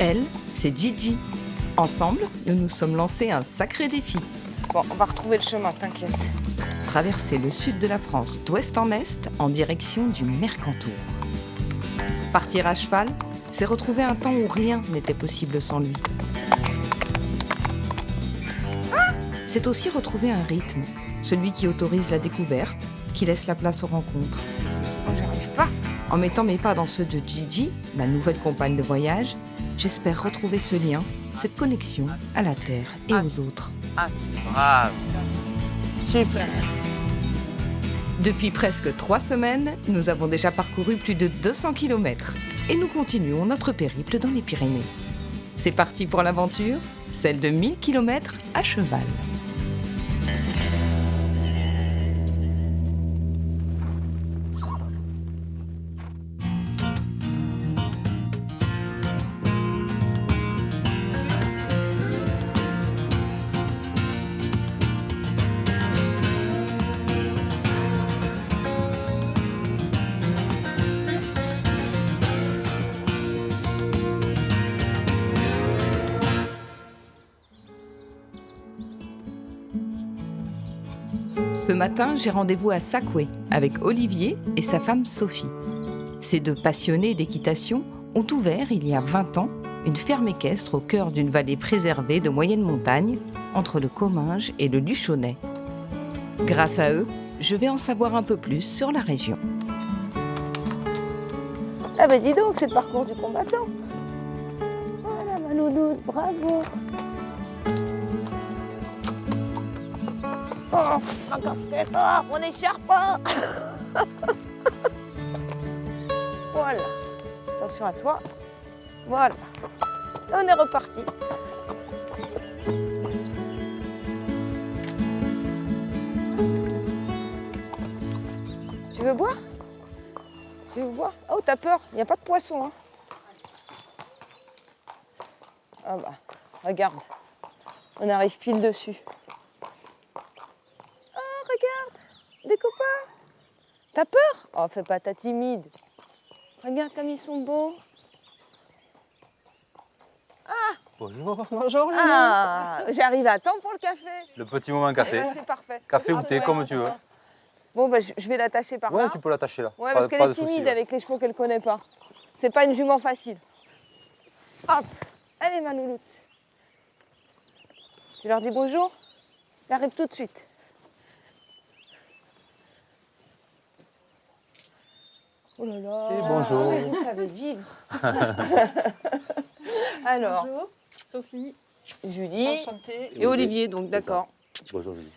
Elle, c'est Gigi. Ensemble, nous nous sommes lancés un sacré défi. Bon, on va retrouver le chemin, t'inquiète. Traverser le sud de la France d'ouest en est en direction du Mercantour. Partir à cheval, c'est retrouver un temps où rien n'était possible sans lui. C'est aussi retrouver un rythme, celui qui autorise la découverte, qui laisse la place aux rencontres. Oh, j'arrive pas. En mettant mes pas dans ceux de Gigi, ma nouvelle compagne de voyage, j'espère retrouver ce lien, cette connexion à la terre et aux autres. Ah, c'est brave. Super. Depuis presque 3 semaines, nous avons déjà parcouru plus de 200 km et nous continuons notre périple dans les Pyrénées. C'est parti pour l'aventure, celle de 1000 km à cheval. Ce matin, j'ai rendez-vous à Sacoué avec Olivier et sa femme Sophie. Ces deux passionnés d'équitation ont ouvert, il y a 20 ans, une ferme équestre au cœur d'une vallée préservée de moyenne montagne, entre le Comminges et le Luchonnais. Grâce à eux, je vais en savoir un peu plus sur la région. Ah ben dis donc, c'est le parcours du combattant. Voilà ma louloute, bravo. Oh, ma casquette, oh, mon écharpe. Voilà. Attention à toi. Voilà. Et on est reparti. Tu veux boire? Tu veux boire? Oh, t'as peur? Il n'y a pas de poisson, hein? Ah bah, regarde. On arrive pile dessus. Regarde, des copains. T'as peur? Oh, fais pas ta timide. Regarde comme ils sont beaux. Ah, Bonjour. bonjour Lulu. Ah, j'arrive à temps pour le café. Le petit moment café. Eh ben, c'est parfait. Café ou Ah, thé, ouais. comme tu veux. Bon, bah, je vais l'attacher par Ouais, là. tu peux l'attacher là. Ouais, Pas, parce qu'elle pas est de timide soucis. Ouais. avec les chevaux qu'elle connaît pas. C'est pas une jument facile. Hop, allez ma louloute. Tu leur dis bonjour? J'arrive tout de suite. Oh là là. Et bonjour. Vous savez vivre. Alors, Bonjour, Sophie, Julie enchantée. et Olivier, donc C'est ça. d'accord. Bonjour Julie.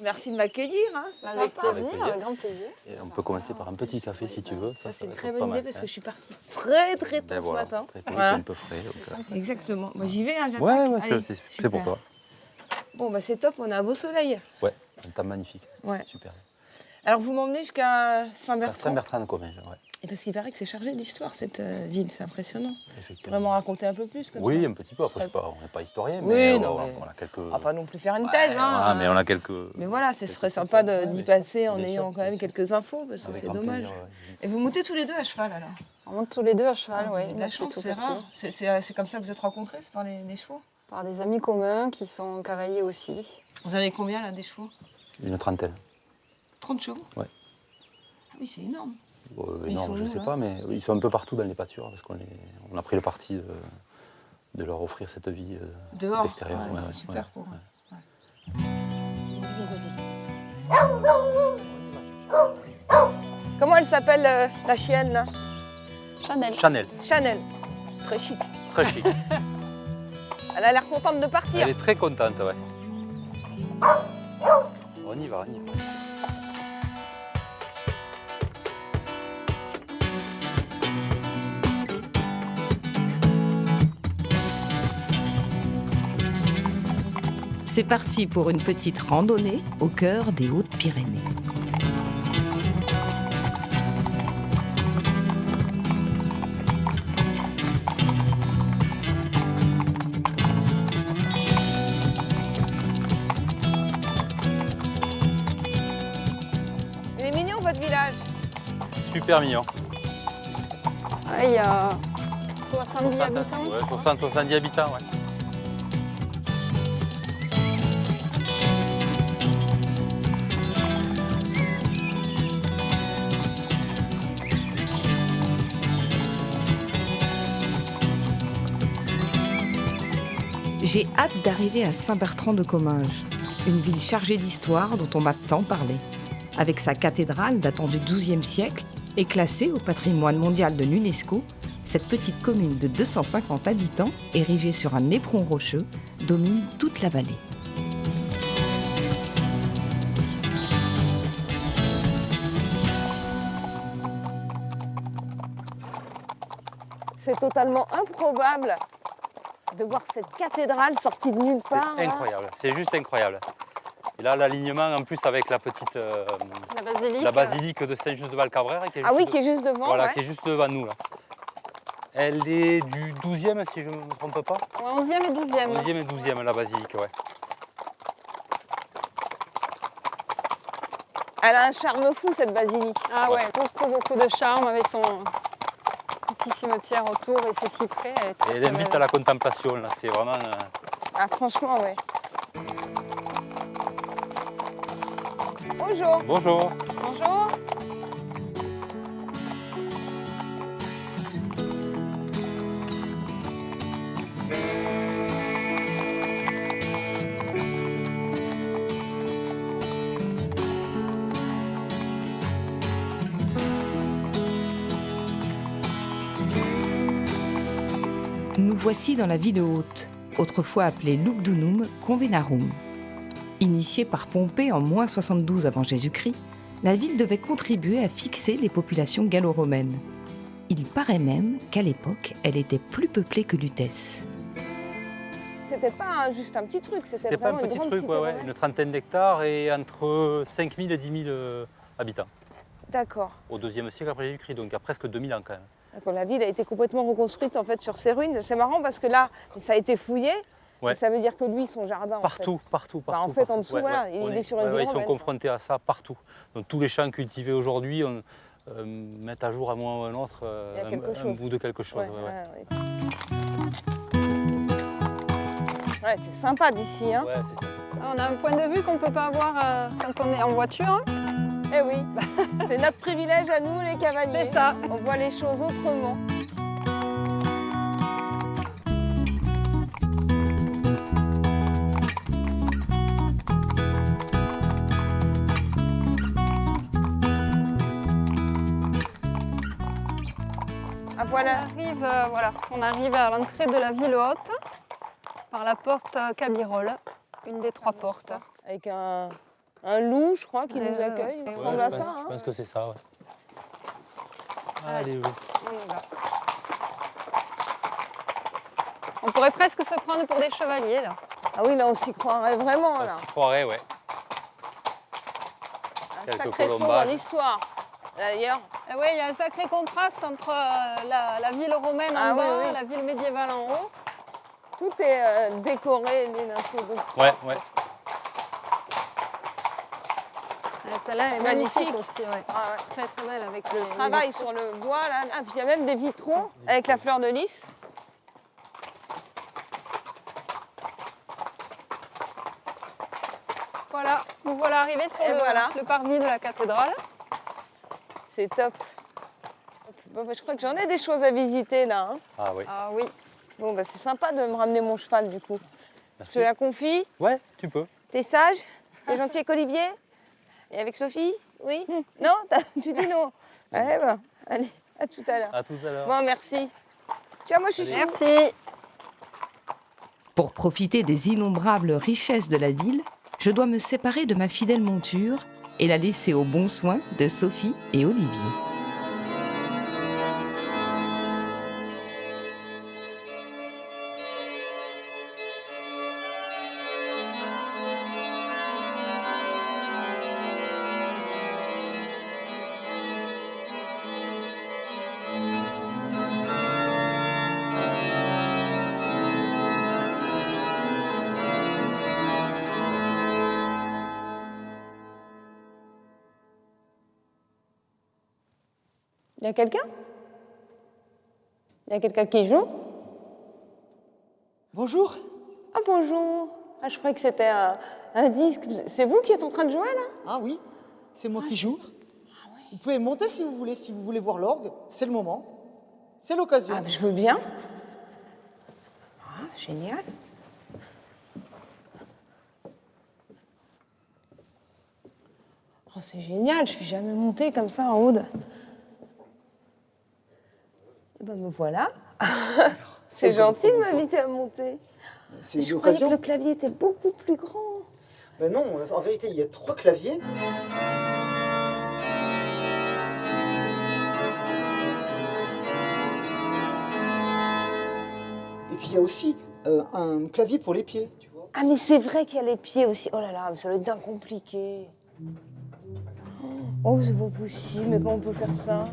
Merci de m'accueillir, hein, c'est Avec sympa. plaisir, plaisir. avec grand plaisir. Et on peut commencer par un petit café si tu veux. Ça, c'est une va très être bonne pas idée mal, parce hein. que je suis partie très très tôt Ben ce voilà, matin. très tôt, Voilà. c'est un peu frais. Donc, Exactement. Moi j'y vais, hein, j'attaque. ouais, ouais, Allez, c'est pour toi. Bon, bah c'est top, on a un beau soleil. Ouais, un temps magnifique. Ouais. Super. Alors vous m'emmenez jusqu'à À Saint-Bertrand. Saint-Bertrand-de-Comminges, ouais, Et parce qu'il paraît que c'est chargé d'histoire cette ville, c'est impressionnant. effectivement. Vraiment raconter un peu plus comme Oui, ça. un petit peu. Après, on n'est pas historien, Oui, mais non, on, mais- on a quelques. On va pas non plus faire une thèse, hein. Voilà, mais on a quelques. Mais voilà, ce serait quelques sympa trucs, d'y ouais, passer en bien ayant sûr, quand même bien sûr. quelques infos, parce que Avec c'est grand dommage. plaisir, ouais. Et vous montez tous les deux à cheval alors? On monte tous les deux à cheval, Vous oui. avez de la chance, c'est rare. C'est comme ça que vous êtes rencontrés, c'est par les chevaux? Par des amis communs qui sont cavaliers aussi. Vous en avez combien là des chevaux? Une trentaine. 30 chevaux? Ouais. Ah oui, c'est énorme. Ils sont je où, sais là pas, mais ils sont un peu partout dans les pâtures parce qu'on on a pris le parti de leur offrir cette vie Dehors, d'extérieur. ouais, Ouais, c'est ouais, super ouais, pour eux. ouais. Comment elle s'appelle la chienne là? Chanel. Chanel, Chanel. C'est très chic. très chic. Elle a l'air contente de partir. Elle est très contente, ouais. On y va, on y va. C'est parti pour une petite randonnée au cœur des Hautes-Pyrénées. Il est mignon votre village. Super mignon. Ah, il y a 70 habitants. Ouais, 60-70 habitants, ouais. J'ai hâte d'arriver à Saint-Bertrand-de-Comminges, une ville chargée d'histoire dont on m'a tant parlé. Avec sa cathédrale datant du XIIe siècle et classée au patrimoine mondial de l'UNESCO, cette petite commune de 250 habitants, érigée sur un éperon rocheux, domine toute la vallée. C'est totalement improbable de voir cette cathédrale sortie de nulle part. C'est incroyable, c'est juste incroyable. Et là, l'alignement en plus avec la petite La basilique de Saint-Just-de-Valcabrère. Ah oui, qui est juste devant. Voilà, Ouais. qui est juste devant nous. Là. Elle est du 12e, si je ne me trompe pas. Ouais, 11e et 12e. 11e et 12e, la basilique, ouais. Elle a un charme fou, cette basilique. Ah ouais, beaucoup de charme avec son petit cimetière autour et ses cyprès. Elle est très, Et elle très invite belle. à la contemplation, là, c'est vraiment... Ah, franchement, ouais. Bonjour. Bonjour. Bonjour. Nous voici dans la ville haute, autrefois appelée Lugdunum Convenarum. Initiée par Pompée en moins 72 avant Jésus-Christ, la ville devait contribuer à fixer les populations gallo-romaines. Il paraît même qu'à l'époque, elle était plus peuplée que Lutèce. C'était pas juste un petit truc, C'était pas un vraiment une petit grande truc, cité ouais, ouais. romaine. Une trentaine d'hectares et entre 5000 et 10 000 habitants. D'accord. Au IIe siècle après Jésus-Christ, donc il y a presque 2000 ans quand même. D'accord. La ville a été complètement reconstruite en fait sur ses ruines. C'est marrant parce que là, ça a été fouillé. Ouais. Et ça veut dire que lui, son jardin. Partout, partout, Bah, partout. en fait, en partout. dessous, voilà, il est sur une ville Ils sont romaine, confrontés à ça partout. Donc tous les champs cultivés aujourd'hui mettent à jour à un moment ou à un autre Il y a quelque un chose. bout de quelque chose. Ouais, ouais, ouais. Ouais, c'est sympa d'ici, hein. Ouais, c'est ça. On a un point de vue qu'on ne peut pas avoir quand on est en voiture. Eh oui, c'est notre privilège à nous, les cavaliers. C'est ça. On voit les choses autrement. Ah voilà. On arrive à l'entrée de la ville haute par la porte Cabirol, une des 3 portes. Avec un loup, je crois, qui nous Ouais, accueille. ouais, Ça ouais, ressemble je à pense, ça, je hein. pense que c'est ça. Ouais. Allez. Allez, ouais. On y va. On pourrait presque se prendre pour des chevaliers là. Ah oui, là, on s'y croirait vraiment, là. On s'y croirait, ouais. Un quelques sacré saut dans colombages. l'histoire. D'ailleurs, Et oui, il y a un sacré contraste entre la ville romaine Ah en bas, oui, oui. la ville médiévale en haut. tout est décoré l'une à l'autre. Ouais, ouais. Celle-là est Magnifique. magnifique aussi, ouais. Ah ouais. Très très belle avec Le les travail vitraux. sur le bois, là. Ah, puis il y a même des vitraux avec la fleur de lys. Voilà, nous voilà arrivés sur Et voilà. le parvis de la cathédrale. C'est top. Bon, bah, je crois que j'en ai des choses à visiter, là, hein. Ah oui. Ah oui, Bon, bah, c'est sympa de me ramener mon cheval, du coup. Je Merci. te la confie. Ouais, tu peux. T'es sage? T'es gentil avec Olivier? Et avec Sophie? Oui? Non? Tu dis non? Eh ben, allez, à tout à l'heure. À tout à l'heure. Bon, merci. Ciao, moi, je suis merci. Pour profiter des innombrables richesses de la ville, je dois me séparer de ma fidèle monture et la laisser aux bons soins de Sophie et Olivier. Il y a quelqu'un? Il Il y a quelqu'un qui joue? Bonjour. Ah bonjour. Ah, je croyais que c'était un disque. C'est vous qui êtes en train de jouer là? Ah oui, c'est moi qui joue. Vous pouvez monter si vous voulez voir l'orgue, c'est le moment. C'est l'occasion. Ah, je veux bien. Ah, génial. Oh, c'est génial, je suis jamais montée comme ça en Aude. Eh ben me voilà. C'est gentil de m'inviter à monter. C'est Je croyais que l'occasion. le clavier était beaucoup plus grand. Ben non, en vérité, il y a 3 claviers. Et puis il y a aussi un clavier pour les pieds, tu vois. Ah mais c'est vrai qu'il y a les pieds aussi. Oh là là, mais ça doit être dingue compliqué. Oh, c'est pas possible, mais comment on peut faire ça?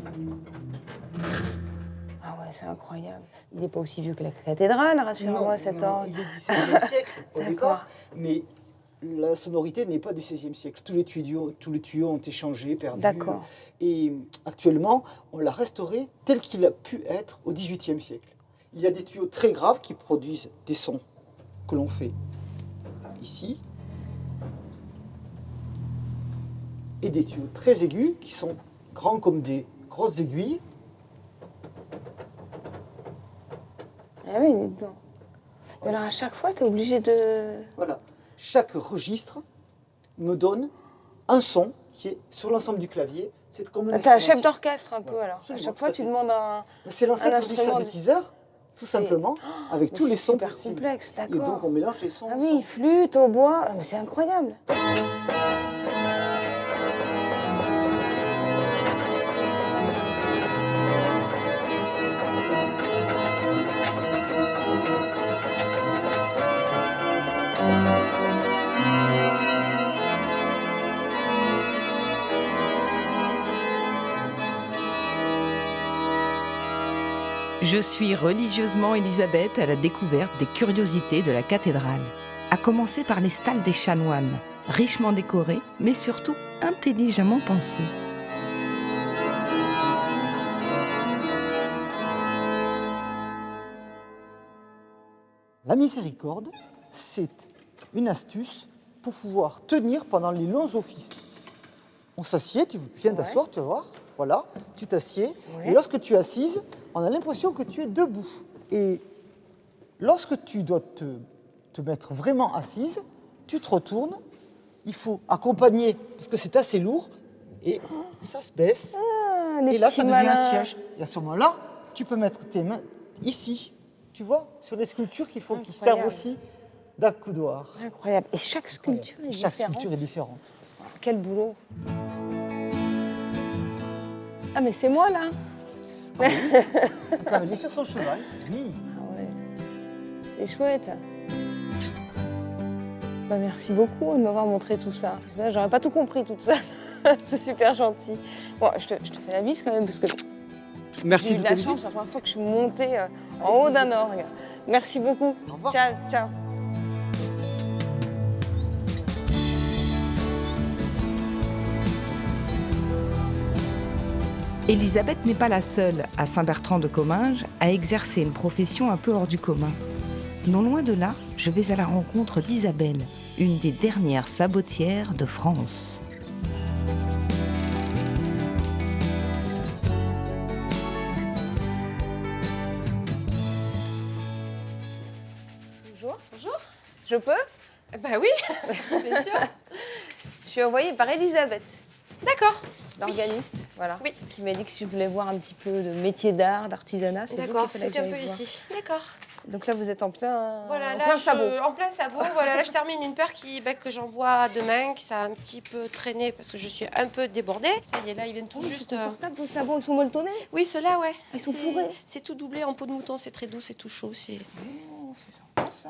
Ah ouais, c'est incroyable. Il n'est pas aussi vieux que la cathédrale, rassure-moi, cet orgue. il est du XVIe siècle au D'accord. départ, mais la sonorité n'est pas du XVIe siècle. Tous les tuyaux ont été changés, perdus. D'accord. Et actuellement, on l'a restauré tel qu'il a pu être au XVIIIe siècle. Il y a des tuyaux très graves qui produisent des sons que l'on fait ici, et des tuyaux très aigus qui sont grands comme des grosses aiguilles. Ah oui, dis donc. Mais alors à chaque fois, tu es obligé de... Voilà. Chaque registre me donne un son qui est sur l'ensemble du clavier. C'est comme un T'es un instrument. chef d'orchestre un peu Ouais, alors. À absolument, chaque tout fois, à tu fait. demandes un... C'est l'ancêtre du instrument de- synthétiseur, tout simplement, avec Mais tous les c'est sons super possibles. complexe, Et donc d'accord. on mélange les sons Ah ensemble. oui, flûte, au bois, ah, mais c'est incroyable. Je suis religieusement Élisabeth à la découverte des curiosités de la cathédrale. À commencer par les stalles des chanoines, richement décorées, mais surtout intelligemment pensées. La miséricorde, c'est une astuce pour pouvoir tenir pendant les longs offices. On s'assied, tu viens t'asseoir, tu vas voir, voilà, tu t'assieds, Ouais. et lorsque tu es assise, on a l'impression que tu es debout. Et lorsque tu dois te mettre vraiment assise, tu te retournes, il faut accompagner, parce que c'est assez lourd, et ça se baisse, Ah, les et là petits ça devient un malins. siège. Et à ce moment-là, tu peux mettre tes mains ici, tu vois, sur les sculptures qui Incroyable. servent aussi d'accoudoir. Incroyable. Et chaque sculpture est Chaque différente. sculpture est différente. Quel boulot. Ah mais c'est moi là. Quand elle est sur son cheval, oui. Ah ouais, c'est chouette. Bah, merci beaucoup de m'avoir montré tout ça. Parce que là, j'aurais pas tout compris toute seule. C'est super gentil. Bon, je te fais la bise quand même parce que j'ai Merci eu de de la ta chance. visite. C'est la première fois que je suis montée en haut d'un orgue. Merci beaucoup. Au revoir. Ciao, ciao. Élisabeth n'est pas la seule à Saint-Bertrand-de-Comminges à exercer une profession un peu hors du commun. Non loin de là, je vais à la rencontre d'Isabelle, une des dernières sabotières de France. Bonjour. Bonjour. Je peux? Bah oui, bien sûr. Je suis envoyée par Elisabeth, D'accord. l'organiste, voilà, Oui. qui m'a dit que si je voulais voir un petit peu de métier d'art, d'artisanat, c'est vous D'accord, qu'il fallait que c'était un peu j'aille voir. ici. D'accord. Donc là, vous êtes en plein, Voilà, en là, plein sabot. en plein sabot. Voilà, là, je termine une paire que j'envoie demain, qui ça a un petit peu traîné parce que je suis un peu débordée. Ça y est, là, ils viennent tout Oh, juste. c'est confortable, vos sabots, ils sont molletonnés. Oui, ceux-là, ouais. Ils sont C'est- fourrés. C'est tout doublé en peau de mouton, c'est très doux, c'est tout chaud. Oh, c'est sympa ça.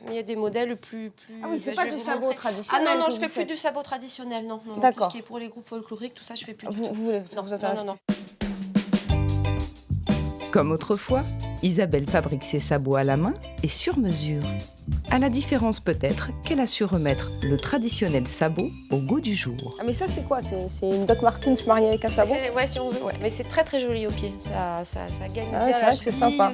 Mais il y a des modèles plus. Ah oui, c'est je pas vais du vous sabot montrer. traditionnel. Ah non, que je vous fais plus faites. du sabot traditionnel, non. non, non. Tout D'accord. ce qui est pour les groupes folkloriques, tout ça, je fais plus du Vous tout. voulez Non, vous non, intéresse non, non. Comme autrefois, Isabelle fabrique ses sabots à la main et sur mesure. À la différence peut-être qu'elle a su remettre le traditionnel sabot au goût du jour. Ah mais ça c'est quoi? C'est une Doc Martens mariée avec un sabot? Ouais, si on veut. Ouais. Mais c'est très très joli au pied. Ça gagne Ah ouais, bien c'est la vrai que c'est cheville, sympa.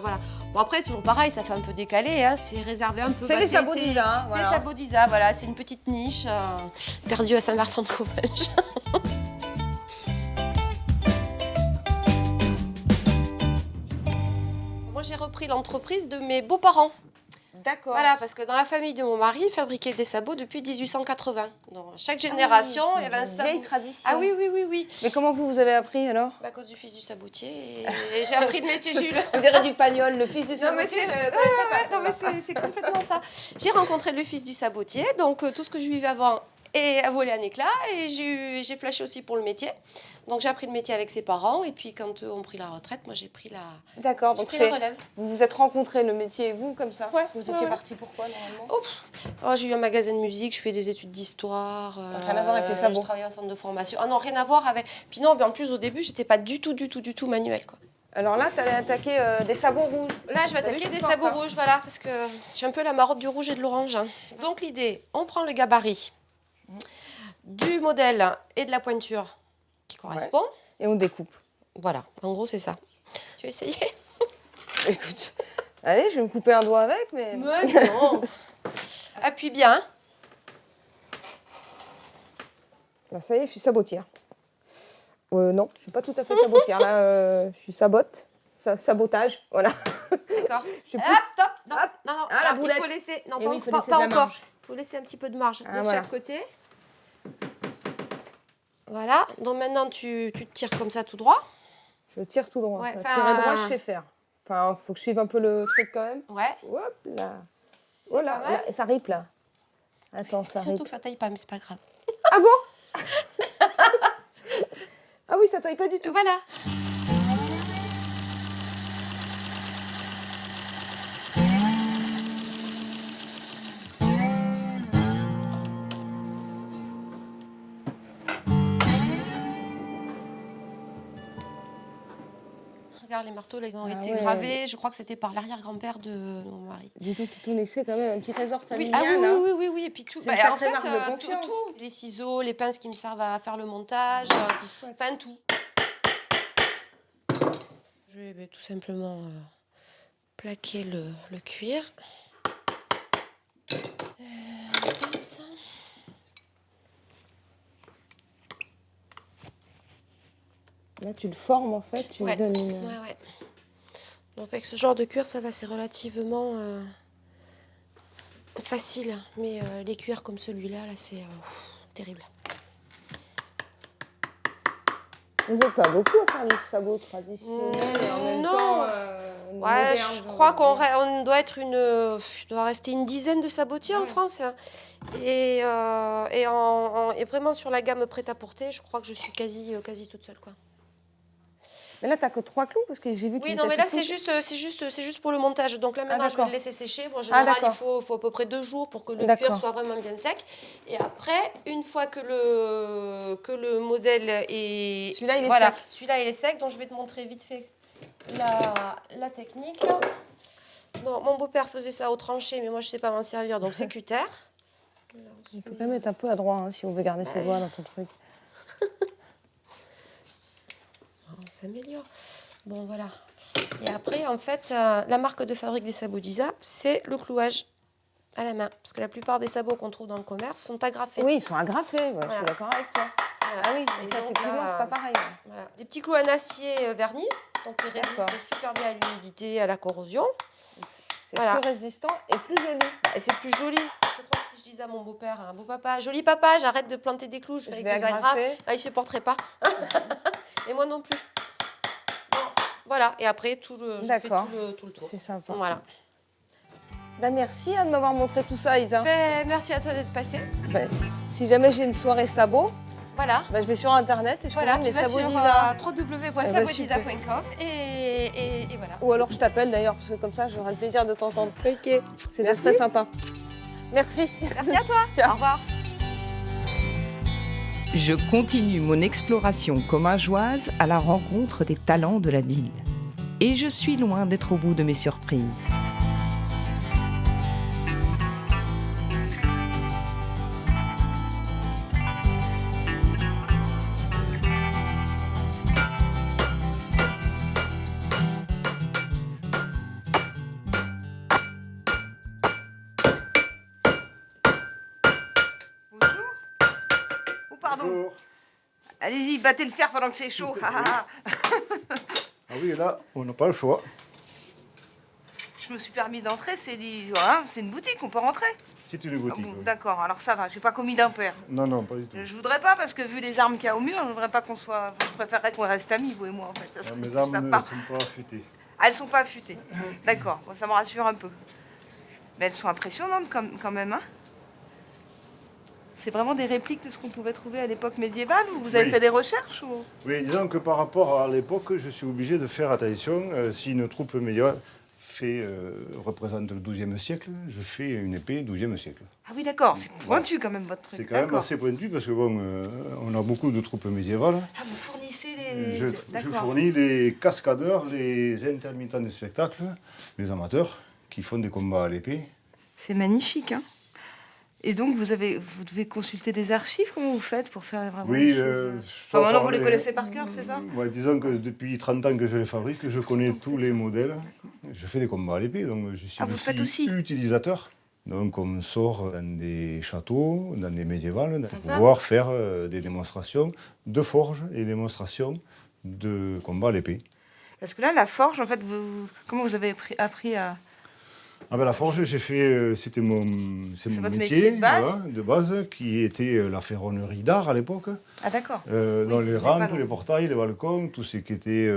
voilà. Bon après toujours pareil, ça fait un peu décalé. Hein. C'est réservé un peu. C'est les sabots d'Isa. Hein, C'est voilà. les sabots d'Isa. Voilà, c'est une petite niche perdue à Saint-Martin-de-Comminges. Moi j'ai repris l'entreprise de mes beaux-parents. D'accord. Voilà, parce que dans la famille de mon mari, ils fabriquaient des sabots depuis 1880. Dans chaque génération, il y avait un sabot. Vieille tradition. Ah oui, oui, oui, oui. Mais comment vous avez appris alors? À cause du fils du sabotier. Et j'ai appris le métier Jules. On dirait du pagnol, le fils du Non, mais sabotier. c'est Je connaissais pas ça. non, mais c'est complètement ça. J'ai rencontré le fils du sabotier, donc tout ce que je vivais avant a volé un éclat. Et j'ai flashé aussi pour le métier. Donc j'ai appris le métier avec ses parents. Et puis quand eux ont pris la retraite, moi j'ai pris la D'accord, donc la relève. vous vous êtes rencontrés, le métier et vous, comme ça? Ouais, Vous ouais, étiez ouais. partis pourquoi normalement? Oh, j'ai eu un magasin de musique, je fais des études d'histoire. Rien à voir avec les sabots. Je travaille en centre de formation. Ah non, rien à voir avec. Puis non, mais en plus au début, j'étais pas du tout manuel, quoi. Alors là, tu allais attaquer des sabots rouges. Là, je vais attaquer des sabots rouges, voilà, parce que j'ai un peu la marotte du rouge et de l'orange. Hein. Donc l'idée, on prend le gabarit du modèle et de la pointure qui correspond. Et on découpe. Voilà, en gros, c'est ça. Tu veux essayer? Écoute, allez, je vais me couper un doigt avec, mais... Mais non. Appuie bien. Là, ça y est, je suis sabotière. Non, je suis pas tout à fait sabotière. Là, je suis sabotage, voilà. D'accord. Je suis Hop, plus... top. Non, Hop. non, non. Ah, la alors, boulette. il faut laisser... Non, Et pas, oui, il faut pas- laisser pas de la encore. marge. Il faut laisser un petit peu de marge Ah, de voilà. chaque côté. Voilà. Donc maintenant, tu te tires comme ça tout droit. Je tire tout droit. Ouais, ça. enfin, Tirer droit, je sais faire. Enfin, faut que je suive un peu le truc quand même. Ouais. Hop là. C'est Oh là, pas mal. là, ça rip là. Attends, ça Surtout rip. que ça taille pas, mais c'est pas grave. Ah bon? Ah oui, ça taille pas du tout. Voilà. Regarde les marteaux, là, ils ont été ouais. gravés. Je crois que c'était par l'arrière-grand-père de mon mari. Dis donc, tu t'en laissais quand même un petit trésor Oui, familial. ah oui, là. oui, oui, oui, oui. Et puis tout. C'est une en sacrée fait, marque de confiance. tout. Les ciseaux, les pinces qui me servent à faire le montage. chouette. Enfin, tout. Je vais tout simplement plaquer le cuir. Les pinces. Là, tu le formes en fait, tu Ouais. lui donnes une... Ouais, ouais. Donc avec ce genre de cuir, ça va, c'est relativement facile. Mais les cuirs comme celui-là, là, c'est terrible. Vous n'êtes pas beaucoup à faire du sabot traditionnel et en même Non. temps Ouais, moderne, je crois qu'on dire. on doit être il doit rester une dizaine de sabotiers en France. Hein. Et vraiment sur la gamme prêt-à-porter, je crois que je suis quasi toute seule, quoi. Mais là, t'as que 3 clous parce que j'ai vu que Oui, tu non, mais là, tapais c'est juste pour le montage. Donc là, maintenant, je vais d'accord. le laisser sécher. Bon, en général, il d'accord. faut à peu près 2 jours pour que le D'accord. cuir soit vraiment bien sec. Et après, une fois que le modèle est... Celui-là, il est voilà, sec. celui-là, il est sec. Donc, je vais te montrer vite fait la technique. Non, mon beau-père faisait ça au tranché, mais moi, je ne sais pas m'en servir. Donc, c'est cutter. Il faut quand même être un peu adroit hein, si on veut garder ses doigts dans ton truc. On s'améliore. Bon, voilà. Et après, en fait, la marque de fabrique des sabots d'Isa, c'est le clouage à la main. Parce que la plupart des sabots qu'on trouve dans le commerce sont agrafés. Oui, ils sont agrafés, ouais, je Voilà. suis d'accord avec toi. Voilà. Ah oui, Et mais ça, donc, effectivement, c'est pas pareil. Voilà. Des petits clous en acier vernis, donc ils résistent D'accord. super bien à l'humidité, à la corrosion. C'est Voilà. plus résistant et plus joli. Et c'est plus joli. Je crois que si je disais à mon beau-père, un beau papa, joli papa, j'arrête de planter des clous, je fais Je avec vais des agrafes. agrafer. Là, il ne supporterait pas. Et moi non plus. Bon, voilà. Et après, je fais D'accord. tout le tour. C'est sympa. Voilà. Bah, merci hein, de m'avoir montré tout ça, Isa. Ben, merci à toi d'être passé. Bah, si jamais j'ai une soirée sabot, Voilà. bah, je vais sur internet et je Voilà, commande tu les vas sabots sur d'Isa. www.sabotisa.com et voilà. Ou alors je t'appelle d'ailleurs, parce que comme ça j'aurai le plaisir de t'entendre. Ok. C'est Merci. très sympa. Merci. Merci à toi. Ciao. Au revoir. Je continue mon exploration commingeoise à la rencontre des talents de la ville. Et je suis loin d'être au bout de mes surprises. Bonjour. Oh, pardon. Bonjour. Allez-y, battez le fer pendant que c'est chaud. Ah oui, là, on n'a pas le choix. Je me suis permis d'entrer, voilà, c'est une boutique, on peut rentrer. C'est une Ah boutique. bon, oui. d'accord, alors ça va, j'ai pas commis d'impair. Non, non, pas du tout. Je voudrais pas parce que vu les armes qu'il y a au mur, je voudrais pas qu'on soit. Enfin, je préférerais qu'on reste amis, vous et moi en fait. Ça serait Mes plus armes sympa. ne sont pas affûtées. Ah, elles sont pas affûtées. D'accord, bon, ça me rassure un peu. Mais elles sont impressionnantes quand même, hein. C'est vraiment des répliques de ce qu'on pouvait trouver à l'époque médiévale ou vous avez Oui. fait des recherches ou... Oui, disons que par rapport à l'époque, je suis obligé de faire attention. Si une troupe médiévale représente le XIIe siècle, je fais une épée XIIe siècle. Ah oui, d'accord, c'est pointu quand même votre truc. C'est quand même D'accord. assez pointu parce que bon, on a beaucoup de troupes médiévales. Ah, vous fournissez les. Je D'accord. fournis les cascadeurs, les intermittents de spectacle, les amateurs qui font des combats à l'épée. C'est magnifique, hein. Et donc, vous devez consulter des archives. Comment vous faites pour faire vraiment Oui, les choses sans maintenant, vous les parler- connaissez par cœur, c'est ça? Ouais, disons que depuis 30 ans que je les fabrique, je connais tous les modèles. Je fais des combats à l'épée, donc je suis Ah, vous faites aussi utilisateur. Donc on sort dans des châteaux, dans des médiévales, pour Sympa. pouvoir faire des démonstrations de forge et des démonstrations de combat à l'épée. Parce que là, la forge, en fait, comment vous avez appris à... Ah ben la forge, j'ai fait, c'était mon votre métier métier de base voilà, de base, qui était la ferronnerie d'art à l'époque. Ah, d'accord. Dans Oui, les vous n'avez pas rampes, non. les portails, les balcons, tout ce qui était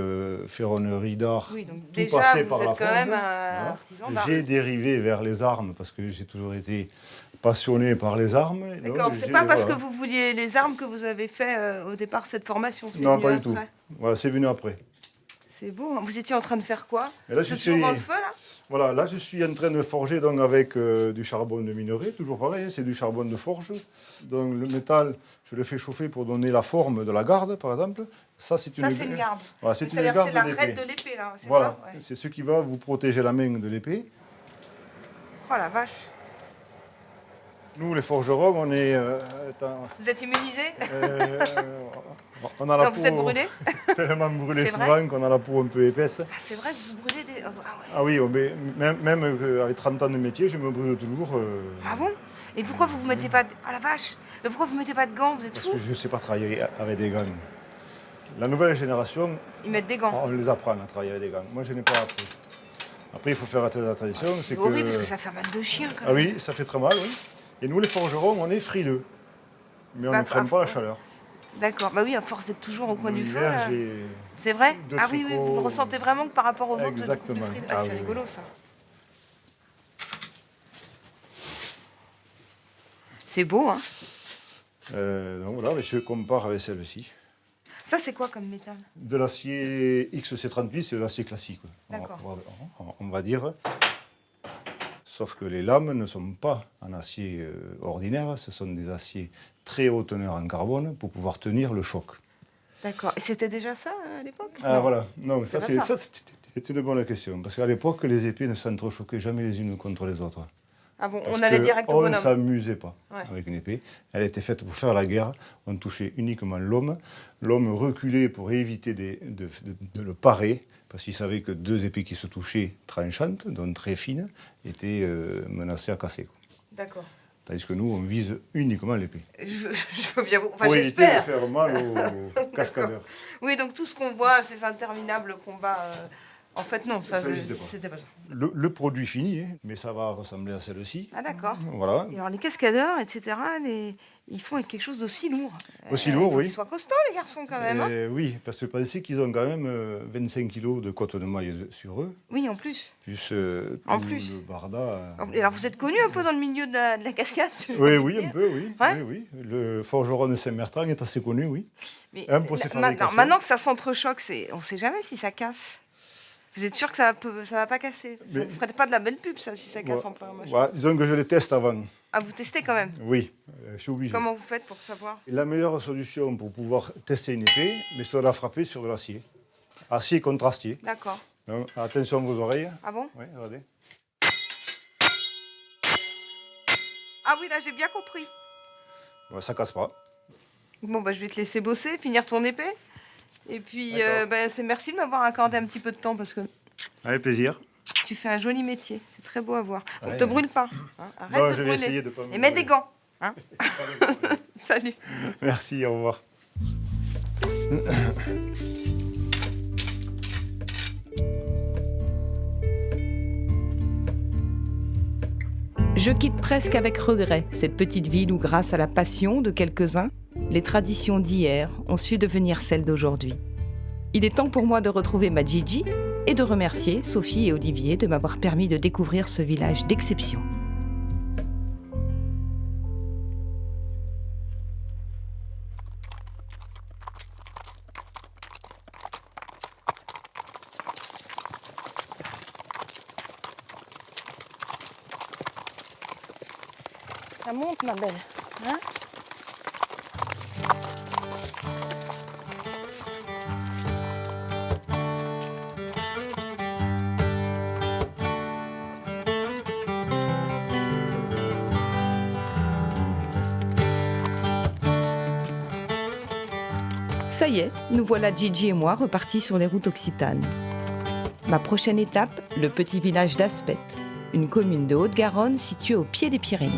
ferronnerie d'art. Oui, donc tout déjà, passait vous par êtes la quand forge. même un Voilà. artisan d'art. J'ai dérivé vers les armes parce que j'ai toujours été passionné par les armes. D'accord, c'est pas parce que vous vouliez les armes que vous avez fait au départ cette formation. C'est Non, venu pas du après. tout. Voilà, c'est venu après. C'est beau, hein. Vous étiez en train de faire quoi? Et là, Vous je êtes toujours suis- dans le feu, là? Voilà, là je suis en train de forger donc, avec du charbon de minerai, toujours pareil, c'est du charbon de forge. Donc le métal, je le fais chauffer pour donner la forme de la garde, par exemple. Ça, c'est Ça, c'est une garde. Voilà, c'est C'est-à-dire une garde c'est la de raide l'épée. de l'épée, là, c'est Voilà, ça? Ouais. c'est ce qui va vous protéger la main de l'épée. Oh la vache. Nous, les forgerons, on est... Vous êtes immunisé? on a la Non, peau vous êtes brûlé? tellement brûlée C'est vrai souvent qu'on a la peau un peu épaisse. Ah, c'est vrai que vous brûlez des... Ah ouais. Ah oui, même avec 30 ans de métier, je me brûle toujours. Ah bon? Et pourquoi vous mettez pas de... Ah la vache! Mais pourquoi vous mettez pas de gants? Vous êtes Parce fous? que je ne sais pas travailler avec des gants. La nouvelle génération, Ils mettent des gants. on les apprend à travailler avec des gants. Moi, je n'ai pas appris. Après, il faut faire attention. C'est horrible parce que ça fait mal de chien quand Ah même. oui, ça fait très mal, oui. Et nous, les forgerons, on est frileux. Mais on Bah, ne craint pas la chaleur. D'accord, bah oui, à force d'être toujours au coin du feu. L'hiver, là. j'ai... C'est vrai? deux Ah oui, oui, vous le tricots. ressentez vraiment que par rapport aux autres, vous êtes beaucoup plus Exactement. frileux. Ah Ah, c'est oui, rigolo oui. ça. C'est beau, hein? Donc voilà, mais je compare avec celle-ci. Ça, c'est quoi comme métal? De l'acier XC38, c'est de l'acier classique. D'accord. On va dire. Sauf que les lames ne sont pas en acier ordinaire, ce sont des aciers très haute teneur en carbone pour pouvoir tenir le choc. D'accord. Et c'était déjà ça à l'époque? Ah Non. voilà, non, C'est ça pas ça. c'est une bonne question. Parce qu'à l'époque, les épées ne s'entrechoquaient jamais les unes contre les autres. Ah bon, Parce on allait que direct au on ne bonhomme. s'amusait pas Ouais. avec une épée. Elle était faite pour faire la guerre. On touchait uniquement l'homme. L'homme reculait pour éviter de le parer, parce qu'il savait que deux épées qui se touchaient tranchantes, donc très fines, étaient menacées à casser, quoi. D'accord. Tandis que nous, on vise uniquement l'épée. Je veux bien vous... Enfin, Pour éviter de j'espère. faire mal aux cascadeurs. Oui, donc tout ce qu'on voit, ces interminables combats... En fait, non, ça, Ça existe pas. c'était pas ça. Le produit fini, hein, mais ça va ressembler à celle-ci. Ah d'accord. Voilà. Et alors les cascadeurs, etc., ils font avec quelque chose d'aussi lourd. Aussi lourd, il faut oui. qu'ils soient costauds, les garçons, quand même. Hein. Oui, parce que pensez qu'ils ont quand même 25 kilos de côte de maille sur eux, Oui, en plus. plus, En tout plus. le barda. Et alors vous êtes connu un peu dans le milieu de la cascade? j'ai Oui, envie de oui, dire. un peu, oui. Ouais. Oui, oui. Le forgeron de Saint-Bertrand est assez connu, oui. Mais Pour ses maintenant, fabrications. maintenant que ça s'entrechoque, on ne sait jamais si ça casse. Vous êtes sûr que ça va pas casser? Ça Mais- ne ferait pas de la belle pub, ça, si ça casse en plein machin. Voilà, disons que je les teste avant. Ah, vous testez quand même? Oui, je suis obligé. Comment vous faites pour savoir? Et la meilleure solution pour pouvoir tester une épée, mais c'est de la frapper sur de l'acier. Acier contrasté. D'accord. Non, attention à vos oreilles. Ah bon? Oui, regardez. Ah oui, là, j'ai bien compris. Bon, ça casse pas. Bon, bah, je vais te laisser bosser, finir ton épée. Et puis, D'accord. bah, merci de m'avoir accordé un petit peu de temps parce que Avec plaisir. tu fais un joli métier. C'est très beau à voir. On Ouais. te brûle pas. Hein. Arrête Non, de je vais brûler. essayer de pas me Et mets des brûler. gants. Hein. Salut. Merci, au revoir. Je quitte presque avec regret cette petite ville où, grâce à la passion de quelques-uns, les traditions d'hier ont su devenir celles d'aujourd'hui. Il est temps pour moi de retrouver ma Gigi et de remercier Sophie et Olivier de m'avoir permis de découvrir ce village d'exception. Ça monte, ma belle. Hein? Ça y est, nous voilà Gigi et moi repartis sur les routes occitanes. Ma prochaine étape, le petit village d'Aspet, une commune de Haute-Garonne située au pied des Pyrénées.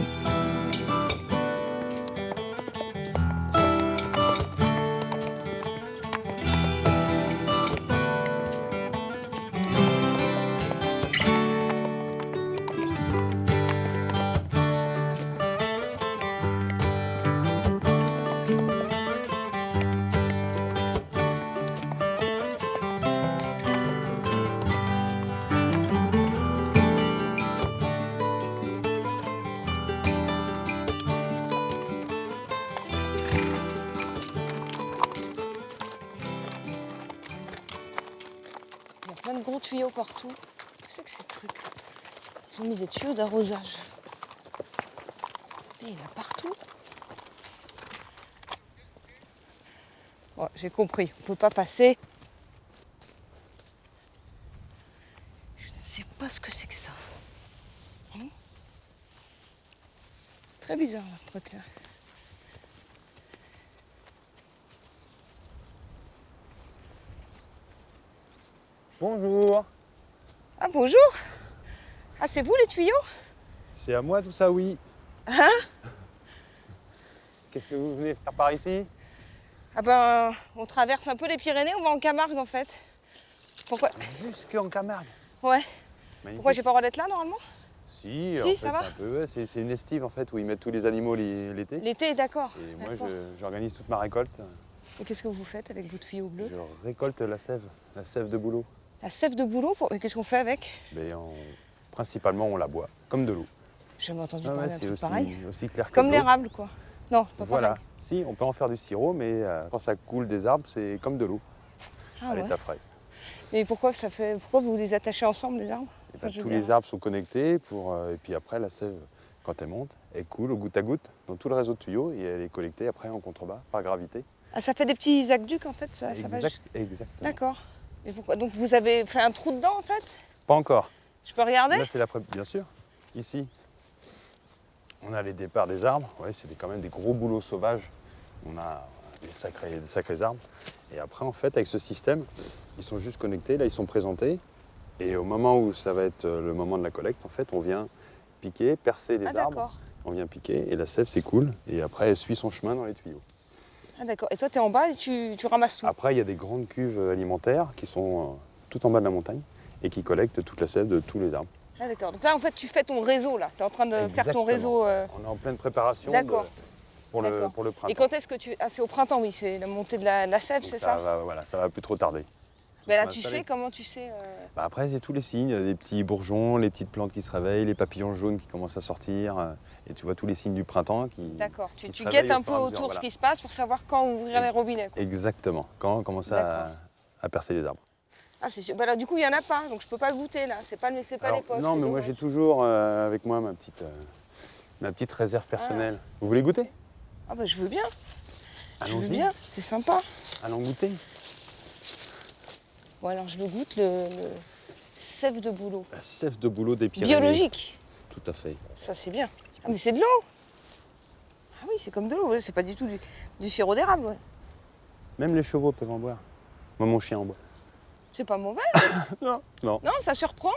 Il y a plein de gros tuyaux partout. Qu'est-ce que c'est que ces trucs? Ils ont mis des tuyaux d'arrosage. Et il y en a partout. Bon, j'ai compris, on peut pas passer. Je ne sais pas ce que c'est que ça. Hein? Très bizarre, ce truc-là. Bonjour, Ah, bonjour. Ah, c'est vous les tuyaux? c'est à moi tout ça, oui. Hein? Qu'est-ce que vous venez faire par ici? Ah ben, on traverse un peu les Pyrénées, on va en Camargue en fait. Pourquoi? Jusqu'en Camargue. Ouais. Magnifique. Pourquoi j'ai pas le droit d'être là normalement? Si, Si, en fait, ça va. c'est un peu, ouais, c'est une estive en fait où ils mettent tous les animaux l'été. L'été, d'accord. Et moi, D'accord. j'organise toute ma récolte. Et qu'est-ce que vous faites avec vos tuyaux bleus? Je récolte la sève de bouleau. La sève de bouleau, et qu'est-ce qu'on fait avec? Mais principalement, on la boit, comme de l'eau. J'ai jamais entendu Ah ouais, parler d'un c'est truc pareil. aussi clair que Comme de l'eau. l'érable quoi. Non, c'est pas Voilà. pareil. Si, on peut en faire du sirop, mais quand ça coule des arbres, c'est comme de l'eau, Ah à ouais. l'état frais. Mais pourquoi vous les attachez ensemble les arbres? Et Enfin, je veux tous dire. les arbres sont connectés et puis après la sève, quand elle monte, elle coule au goutte à goutte dans tout le réseau de tuyaux et elle est collectée après en contrebas par gravité. Ah, ça fait des petits aqueducs en fait, ça va. Exactement. D'accord. Et pourquoi? Donc vous avez fait un trou dedans en fait? Pas encore. Je peux regarder? Là c'est bien sûr. Ici, on a les départs des arbres. Ouais, c'est quand même des gros bouleaux sauvages. On a des sacrés arbres. Et après en fait avec ce système, ils sont juste connectés. Là ils sont présentés. Et au moment où ça va être le moment de la collecte, en fait, on vient piquer, percer les Ah arbres. d'accord. On vient piquer et la sève s'écoule. Et après, elle suit son chemin dans les tuyaux. Ah d'accord. Et toi tu es en bas et tu ramasses tout? Après, il y a des grandes cuves alimentaires qui sont tout en bas de la montagne et qui collectent toute la sève de tous les arbres. Ah d'accord. Donc là en fait tu fais ton réseau là. Tu es en train de faire ton Exactement. réseau. On est en pleine préparation D'accord. pour D'accord. le printemps. Et quand est-ce que tu... Ah c'est au printemps oui, c'est la montée de la sève, Donc c'est ça? Voilà, ça va plus trop tarder. Mais là Tout tu installé. sais, comment tu sais Bah après, c'est tous les signes, les petits bourgeons, les petites plantes qui se réveillent, les papillons jaunes qui commencent à sortir. Et tu vois tous les signes du printemps qui... D'accord. Tu se guettes réveillent un au peu fur et à mesure, autour voilà. ce qui se passe pour savoir quand ouvrir les robinets, quoi. Exactement, quand on commence à percer les arbres. Ah c'est sûr. Bah là du coup il y en a pas, donc je peux pas goûter là. C'est pas Alors, l'époque. non, c'est mais moi dommage. j'ai toujours avec moi ma petite réserve personnelle. Vous voulez goûter? Ah bah je veux bien. Je veux Allons-y. bien. C'est sympa. Allons goûter. Bon alors je le goûte Sève de bouleau. La sève de bouleau des Pyrénées. Biologique. Tout à fait. Ça, c'est bien. Ah, mais c'est de l'eau. Ah oui, c'est comme de l'eau. Ouais. C'est pas du tout du sirop d'érable. Ouais. Même les chevaux peuvent en boire. Moi, mon chien en boit. C'est pas mauvais. Non. Non. Non, ça surprend.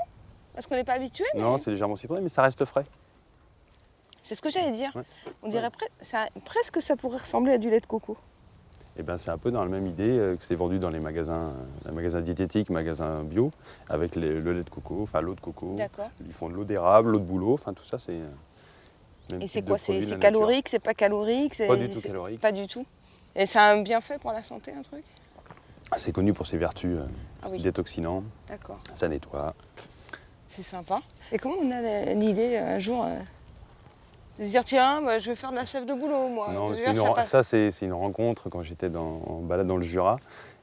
Parce qu'on n'est pas habitué. Mais... Non, c'est légèrement citronné, mais ça reste frais. C'est ce que j'allais dire. Ouais. On dirait presque ça pourrait ressembler à du lait de coco. Et ben, c'est un peu dans la même idée que c'est vendu dans les magasins diététiques, magasins bio, avec le lait de coco, enfin l'eau de coco. D'accord. Ils font de l'eau d'érable, l'eau de bouleau, enfin tout ça, c'est. Et c'est quoi? C'est calorique, c'est pas calorique? Pas du tout calorique. Pas du tout. Et ça a un bienfait pour la santé, un truc? C'est connu pour ses vertus oui. détoxinantes. D'accord. Ça nettoie. C'est sympa. Et comment on a l'idée un jour de se dire tiens, bah, je vais faire de la sève de bouleau, moi? Non, c'est une rencontre quand j'étais en balade dans le Jura.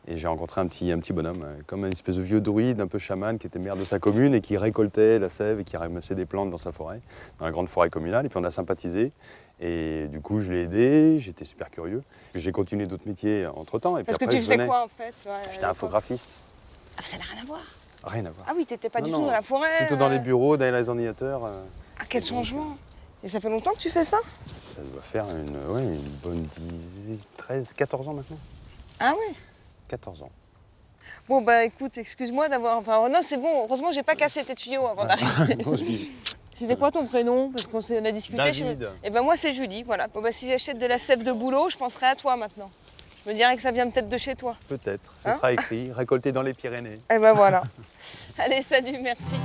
Et j'ai rencontré un petit bonhomme, comme une espèce de vieux druide, un peu chaman, qui était maire de sa commune et qui récoltait la sève et qui ramassait des plantes dans sa forêt, dans la grande forêt communale. Et puis on a sympathisé. Et du coup, je l'ai aidé, j'étais super curieux. J'ai continué d'autres métiers entre-temps. Parce que tu faisais quoi en fait? J'étais infographiste. Ah, ça n'a rien à voir. Rien à voir. Ah oui, t'étais pas du tout dans la forêt. Plutôt dans les bureaux, derrière les ordinateurs. Ah, quel changement! Et ça fait longtemps que tu fais ça? Ça doit faire une bonne 13, 14 ans maintenant. Ah oui? 14 ans. Bon, bah écoute, excuse-moi d'avoir... Enfin, non, c'est bon, heureusement, j'ai pas cassé tes tuyaux avant d'arriver. C'était quoi ton prénom? Parce qu'on a discuté. David. Et ben moi, c'est Julie, voilà. Bon, bah si j'achète de la sève de bouleau, je penserai à toi maintenant. Je me dirais que ça vient peut-être de chez toi. Peut-être, ce sera écrit, récolté dans les Pyrénées. Et ben voilà. Allez, salut, merci.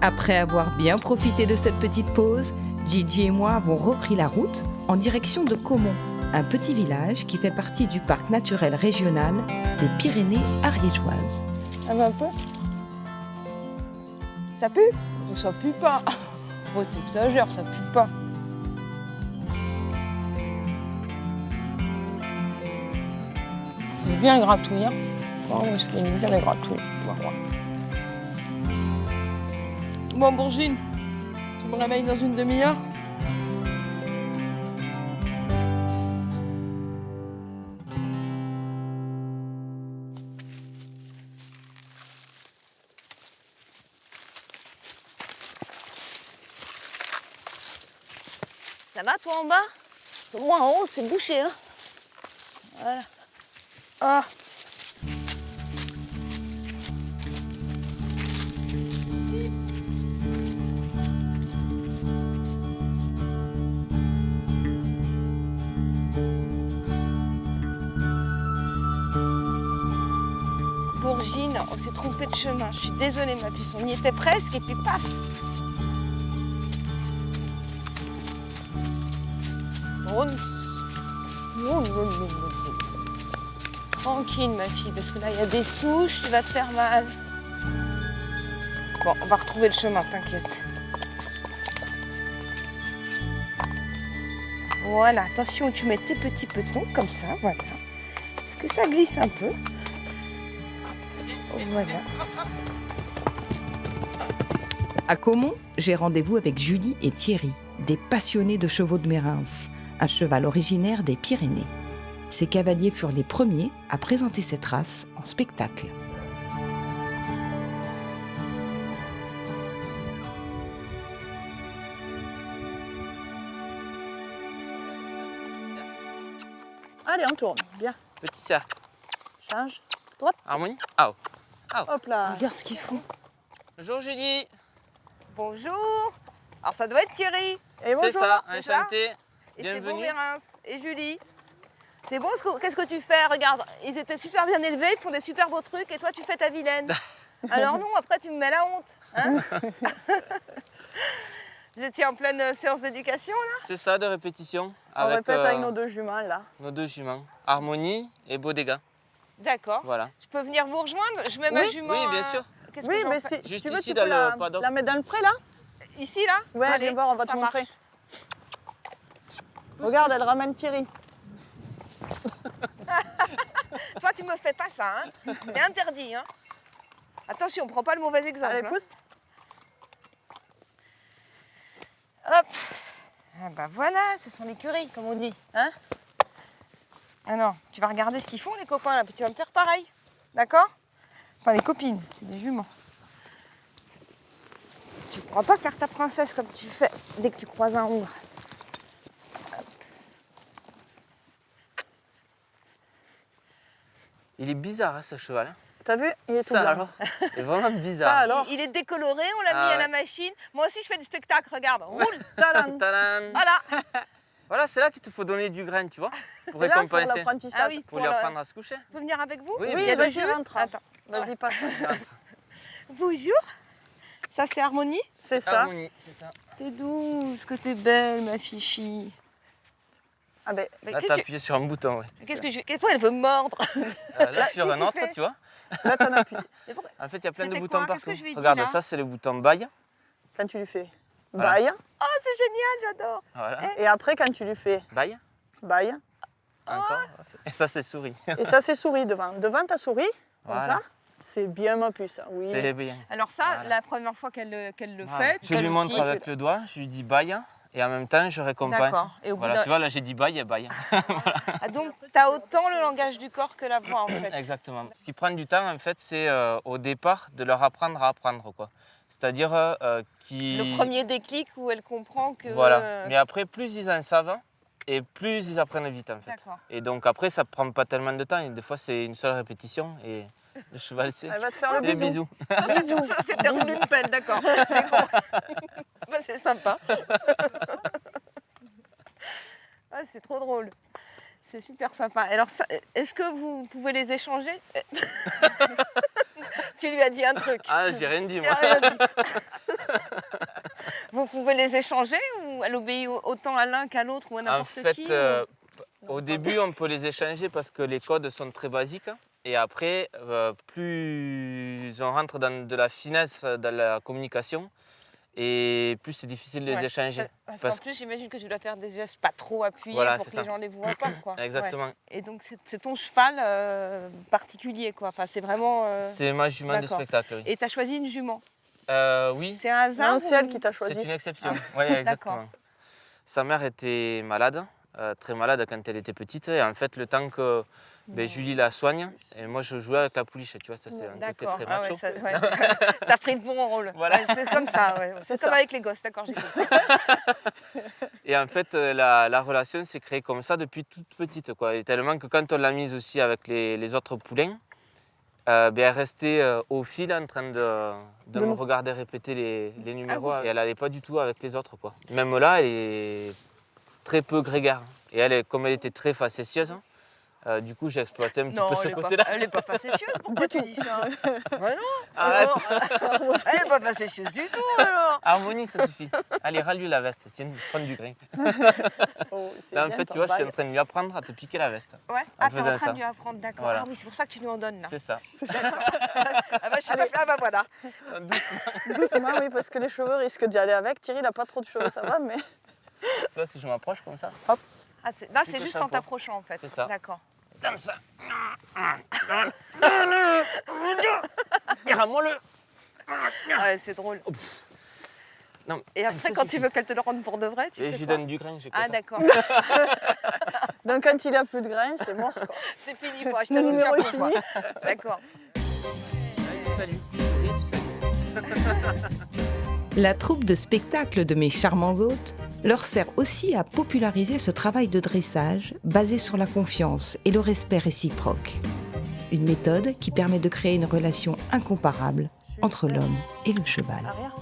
Après avoir bien profité de cette petite pause, Gigi et moi avons repris la route en direction de Caumont, un petit village qui fait partie du parc naturel régional des Pyrénées ariégeoises. Ça va un peu? Ça pue? Ça pue pas. Oh, t'exagères, ça pue pas. C'est bien gratouille, hein. Oh, je fais bien les gratouilles. Bon, Bourgine, tu me réveilles dans une demi-heure? Ça va, toi, en bas? Moi, en haut, c'est bouché, hein. Voilà. Ah. Bourgine, on s'est trompé de chemin. Je suis désolée, ma puce, on y était presque et puis paf! Tranquille, ma fille, parce que là, il y a des souches, tu vas te faire mal. Bon, on va retrouver le chemin, t'inquiète. Voilà, attention, tu mets tes petits petons comme ça, voilà. Est-ce que ça glisse un peu? Voilà. À Caumont, j'ai rendez-vous avec Julie et Thierry, des passionnés de chevaux de Mérins, un cheval originaire des Pyrénées. Ces cavaliers furent les premiers à présenter cette race en spectacle. Allez, on tourne, bien. Petit cercle. Change. Droite. Harmonie. Ah. Hop là. Regarde ce qu'ils font. Bonjour Julie. Bonjour. Alors ça doit être Thierry. Et bonjour. C'est ça, enchanté. Et c'est Bienvenue. bon, Mérins. Et Julie. C'est bon, qu'est-ce que tu fais? Regarde, ils étaient super bien élevés, ils font des super beaux trucs et toi tu fais ta vilaine. Alors non, après tu me mets la honte. Hein. Vous étiez en pleine séance d'éducation là? C'est ça, de répétition. On répète avec nos deux juments là. Nos deux juments. Harmonie et Bodega. D'accord. Voilà. Je peux venir vous rejoindre? Je mets ma Oui. jument. Oui, bien sûr. Qu'est-ce Oui, que j'en mais fais? si Juste tu veux, ici, tu dans peux le paddock. la mettre dans le pré, là? Ici, là? Ouais, Allez, viens voir, on va te ça montrer. marche. Regarde, elle ramène Thierry. Toi, tu me fais pas ça, hein? C'est interdit, hein? Attention, prends pas le mauvais exemple. Allez, hein. pousse. Hop. Ah bah voilà, ce sont les l'écurie, comme on dit, hein? Alors, tu vas regarder ce qu'ils font, les copains, là, puis tu vas me faire pareil. D'accord? Enfin, les copines, c'est des juments. Tu ne pourras pas faire ta princesse comme tu fais dès que tu croises un hongre. Il est bizarre, hein, ce cheval. Hein. T'as vu? Il est tout Ça blanc. alors. Il est vraiment bizarre. Ça alors. Il est décoloré, on l'a Ah mis à ouais. la machine. Moi aussi, je fais du spectacle, regarde. Roule. Tadam. Tadam. Voilà. Voilà, c'est là qu'il te faut donner du grain, tu vois, pour C'est là pour récompenser. l'apprentissage. Ah oui, Pour lui le- apprendre à se coucher. Je peux venir avec vous? Oui, Il bien y a sûr. le jus. Rentre. Attends. Vas-y, passe. Bonjour. Ça, c'est Harmonie? C'est ça. Harmonie, c'est ça. T'es douce, que t'es belle, ma fichi. Ah ben, Mais Là, qu'est-ce t'as que appuyé sur un bouton, ouais. qu'est-ce que je... Pourquoi elle veut me mordre? Là, sur qu'est-ce un que autre, tu fais tu vois. là, t'en appuies. En fait, il y a plein de C'était boutons quoi? Qu'est-ce partout. que je lui ai dit, Regarde, là ça, c'est le bouton bail. Quand tu lui fais Voilà. bail. Oh, c'est génial, j'adore. Voilà. Et après, quand tu lui fais Bail. bail. Encore. Et ça, c'est souris. Et ça, c'est souris devant. Devant ta souris, comme Voilà. ça. C'est bien ma puce. hein. Oui. C'est bien. Alors ça, Voilà. la première fois qu'elle le Voilà. fait, Je lui montre avec le doigt, je lui dis bail. Et en même temps, je récompense. D'accord. Et au bout Voilà, d'un- tu vois, là, j'ai dit bail et bail. Ah, donc, t'as autant le langage du corps que la voix, en fait. Exactement. Ce qui prend du temps, en fait, c'est au départ de leur apprendre à apprendre, quoi. C'est-à-dire Le premier déclic où elle comprend que... Voilà. Mais après, plus ils en savent, et plus ils apprennent vite, en fait. D'accord. Et donc après, ça prend pas tellement de temps. Et des fois, c'est une seule répétition et le cheval sait. Elle va te faire le Les bisou. bisous. Ça, c'était reçu une peine, d'accord. J'ai compris. Bah, c'est sympa. Ah, c'est trop drôle. C'est super sympa. Alors, est-ce que vous pouvez les échanger? Tu lui as dit un truc. Ah, j'ai rien dit, Tu moi. as rien dit. Vous pouvez les échanger ou elle obéit autant à l'un qu'à l'autre ou à En n'importe fait, qui au début, on peut les échanger parce que les codes sont très basiques. Et après, plus on rentre dans de la finesse dans la communication, et plus c'est difficile de les Ouais. échanger. Parce Parce- qu'en plus, j'imagine que tu dois faire des gestes pas trop appuyés Voilà, pour c'est que ça. les gens les voient pas. Quoi. Exactement. Ouais. Et donc, c'est ton cheval particulier, quoi. Enfin, c'est vraiment... C'est ma jument de d'accord. spectacle, oui. Et tu as choisi une jument. Oui, C'est un hasard Non, c'est elle ou- qui t'a c'est choisi. une exception. Oui, exactement. D'accord. Sa mère était malade, très malade quand elle était petite. Et en fait, le temps que Julie la soigne, et moi je jouais avec la pouliche, tu vois, ça c'est un côté D'accord. très Ah macho. ouais, ouais. T'as pris le bon rôle. Voilà. Ouais, c'est comme ça. Ouais. C'est comme ça. avec les gosses, d'accord, j'ai compris. Et en fait, la relation s'est créée comme ça depuis toute petite, quoi. Et tellement que quand on l'a mise aussi avec les autres poulains, elle restait au fil en train de me regarder répéter les numéros. Et elle n'allait pas du tout avec les autres, quoi. Même là, elle est très peu grégaire. Et elle, comme elle était très facétieuse, du coup, j'ai exploité un petit Non, peu ce elle est côté-là. pas, elle est pas facétieuse. Pourquoi tu dis ça? Bah non. Arrête. Alors, elle est pas facétieuse du tout, alors. Harmonie, ça suffit. Allez, râle-lui la veste, tiens, prends du grain. Oh, c'est Là, en bien, fait, ton tu vois, je suis bail. en train de lui apprendre à te piquer la veste. Ouais. En Ah, t'es en faisant train ça. de lui apprendre, d'accord. Voilà. Ah oui, c'est pour ça que tu lui en donnes, là. C'est ça. Ah bah, je sais pas. Ah bah voilà. Doucement. Doucement, oui, parce que les cheveux risquent d'y aller avec. Thierry, il n'a pas trop de cheveux, ça va, mais. Tu vois, si je m'approche comme ça, Ah, là, c'est Plutôt juste en chapeau. t'approchant, en fait. C'est ça. D'accord. comme ça. Et rends-moi-le. Ouais, c'est drôle. Non, Et après, ça quand suffit. tu veux qu'elle te le rende pour de vrai, tu Et fais je lui quoi? donne du grain, j'ai Ah, ça. d'accord. Donc quand il a plus de grains, c'est mort. Quoi. C'est fini, quoi. Je te Le donne le numéro est chapeau, quoi. fini. D'accord. Salut. Salut. La troupe de spectacle de mes charmants hôtes leur sert aussi à populariser ce travail de dressage basé sur la confiance et le respect réciproque. Une méthode qui permet de créer une relation incomparable entre l'homme et le cheval. Arrière.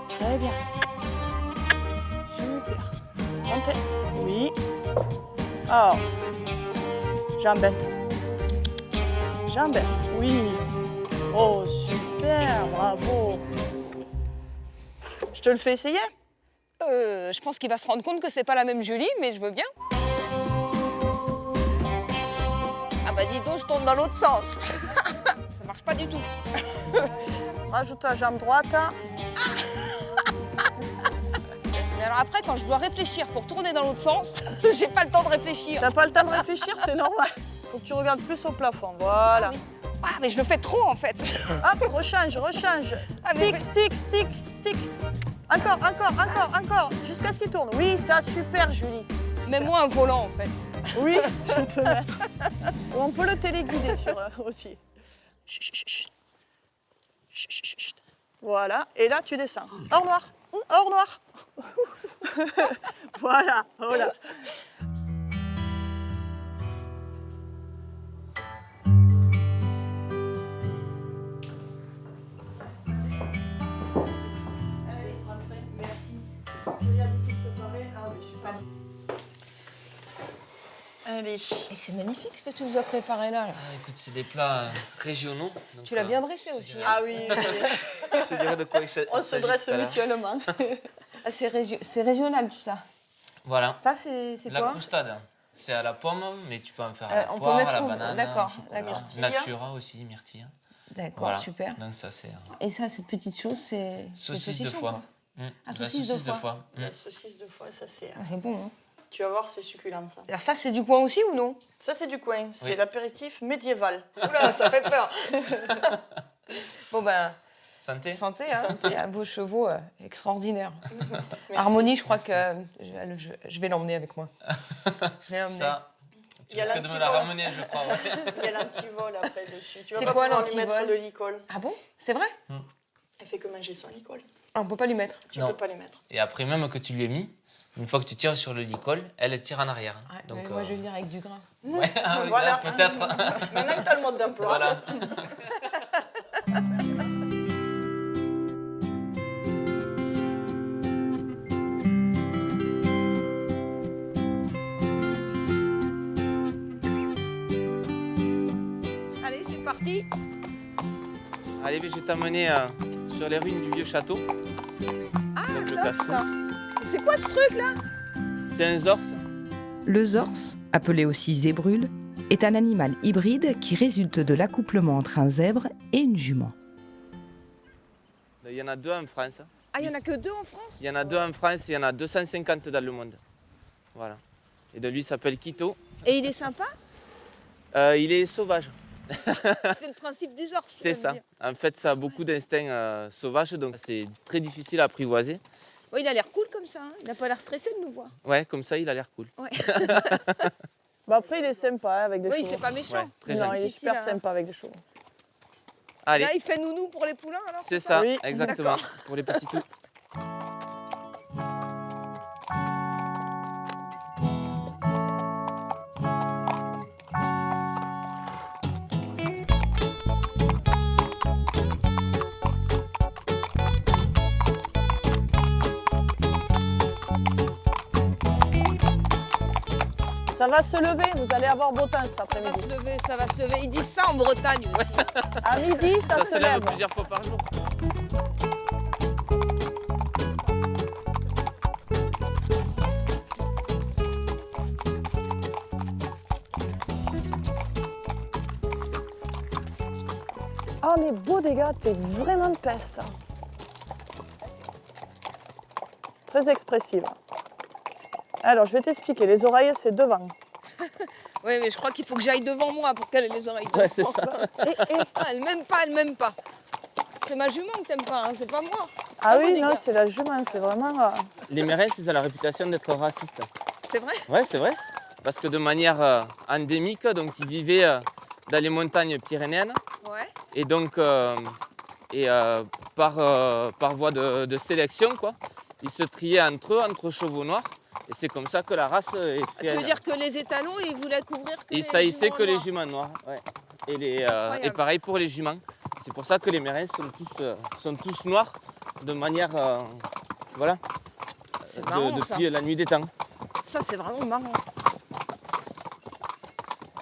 Très bien. Super. Montez. Oui. Oh. Jambette. Jambette. Oui. Oh, super. Bravo. Je te le fais essayer? Je pense qu'il va se rendre compte que c'est pas la même Julie, mais je veux bien. Ah bah dis donc, je tourne dans l'autre sens. Ça marche pas du tout. Rajoute ta jambe droite. Mais alors après, quand je dois réfléchir pour tourner dans l'autre sens, j'ai pas le temps de réfléchir. T'as pas le temps de réfléchir, c'est normal. Faut que tu regardes plus au plafond, voilà. Ah, mais je le fais trop en fait. Hop, rechange. Ah, mais- Stick. Encore. Jusqu'à ce qu'il tourne. Oui, ça, super, Julie. Mets-moi un volant en fait. Oui, je vais te mettre. Ou on peut le téléguider aussi. Chut. Voilà, et là, tu descends. Hors noir. Voilà. Allez. Et c'est magnifique ce que tu nous as préparé là. Ah, écoute, c'est des plats régionaux. Donc, Tu l'as bien dressé aussi. Hein. Ah oui. Je dirais de quoi il On se s'agit dresse tout à l'heure. mutuellement. Ah, c'est régional tout ça. Voilà. Ça, c'est La quoi croustade, c'est à la pomme, mais tu peux en faire à la on peut poire, mettre à la où banane, D'accord, au chocolat. d'accord. Natura aussi, myrtille. D'accord, Voilà. super. Donc ça, c'est Et ça, cette petite chose, c'est... saucisse de saucisson, foie. quoi. La saucisse de foie. La saucisse de foie, ça c'est... Ah, c'est bon, hein. Tu vas voir, c'est succulent ça. Alors ça, c'est du coin aussi ou non? Ça c'est du coin, c'est Oui. l'apéritif médiéval. Oula, ça fait peur. Bon ben, Santé. santé, hein. Santé. À vos chevaux, extraordinaires. Merci. Harmonie, je crois que je vais l'emmener avec moi. Je vais l'emmener. Ça, tu Il y a risques de me la l'antivol. ramener, je crois. Ouais. Il y a l'antivol après dessus. Tu vas C'est pas quoi, pouvoir lui l'antivol mettre le licol. Ah bon? C'est vrai? Elle fait que manger son licol. Ah, on peut pas lui mettre. Tu Non. peux pas lui mettre. Et après, même que tu lui aies mis, une fois que tu tires sur le licol, elle tire en arrière. Ouais, Donc, mais moi, je vais venir avec du gras. ouais, ah, oui, Voilà. là, peut-être. Maintenant que tu as le mode d'emploi. Voilà. Allez, c'est parti. Allez, je vais t'emmener sur les ruines du vieux château. Ah, Donc, le top, castle. ça. C'est quoi ce truc-là? C'est un zors. Le zors, appelé aussi zébrule, est un animal hybride qui résulte de l'accouplement entre un zèbre et une jument. Il y en a deux en France. Ah, il y en a que 2 en France? Il y en a deux en France et il y en a 250 dans le monde. Voilà. Et de lui, il s'appelle Quito. Et il est sympa? Il est sauvage. C'est le principe du zors. C'est ça. En fait, ça a beaucoup d'instincts sauvages, donc c'est très difficile à apprivoiser. Ouais, il a l'air cool comme ça. Hein. Il n'a pas l'air stressé de nous voir. Ouais, comme ça, il a l'air cool. Ouais. Bah après, il est sympa hein, avec des Oui, chevaux. c'est pas méchant. Ouais, très Non, gentil. il est super Difficile, hein. sympa avec des chevaux. Allez, Là, il fait nounou pour les poulains alors? c'est ça, Oui. exactement, pour les petits tout. Ça va se lever, vous allez avoir beau temps cet Ça va après-midi. se lever, ça va se lever. Ils disent ça en Bretagne aussi. À midi, ça, Ça se se lève lève. plusieurs fois par jour. Ah mais beau dégâts, t'es vraiment de peste. Très expressive. Alors, je vais t'expliquer. Les oreilles, c'est devant. Oui, mais je crois qu'il faut que j'aille devant moi pour qu'elle ait les oreilles devant. Ouais, c'est ça. Ah, elle m'aime pas. C'est ma jument que t'aimes pas, hein, c'est pas moi. Ah bon, oui, des non, gars. c'est la jument, c'est vraiment... Les Mérins, ils ont la réputation d'être racistes. C'est vrai? Ouais, c'est vrai. Parce que de manière endémique, donc ils vivaient dans les montagnes pyrénéennes. Ouais. Et donc, par voie de sélection, quoi, ils se triaient entre eux, entre chevaux noirs. Et c'est comme ça que la race est Tu faite. veux dire que les étalons, ils voulaient couvrir que Ils les saillissaient juments que les noirs. juments noirs. Ouais. Et Incroyable. pareil pour les juments. C'est pour ça que les Mérins sont tous noirs de manière. Voilà. C'est marrant, ça. Depuis la nuit des temps. Ça, c'est vraiment marrant.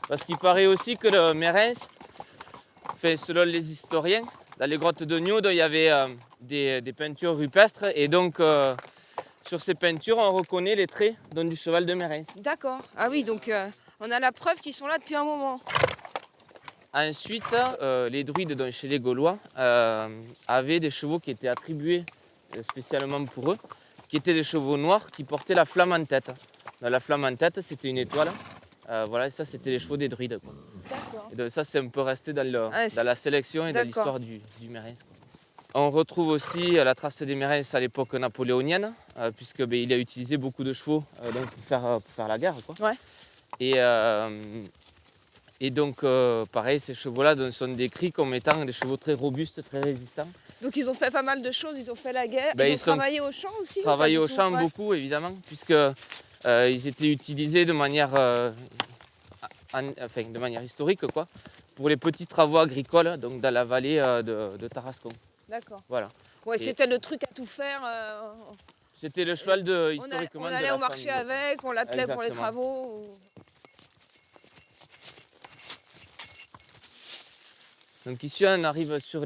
Parce qu'il paraît aussi que le Mérins, selon les historiens, dans les grottes de Nioude, il y avait des peintures rupestres. Et donc, sur ces peintures, on reconnaît les traits du cheval de Mérins. D'accord. Ah oui, donc on a la preuve qu'ils sont là depuis un moment. Ensuite, les druides donc, chez les Gaulois avaient des chevaux qui étaient attribués spécialement pour eux, qui étaient des chevaux noirs qui portaient la flamme en tête. Dans la flamme en tête, c'était une étoile. Voilà, et ça, c'était les chevaux des druides. Quoi. D'accord. Et donc ça, c'est un peu resté dans la sélection et dans D'accord. l'histoire du Mérins. On retrouve aussi la trace des Mérins à l'époque napoléonienne, puisque il a utilisé beaucoup de chevaux donc, pour faire la guerre. Quoi. Ouais. Et donc, pareil, ces chevaux-là sont décrits comme étant des chevaux très robustes, très résistants. Donc ils ont fait pas mal de choses, ils ont fait la guerre, ils ont travaillé au champ aussi. Travaillé au champ ouais. beaucoup, évidemment, puisque ils étaient utilisés de manière, de manière historique, quoi, pour les petits travaux agricoles, donc dans la vallée de Tarascon. D'accord. Voilà. Ouais, c'était le truc à tout faire. C'était le cheval historiquement. On allait au marché avec, on l'attelait pour les travaux. Donc ici on arrive sur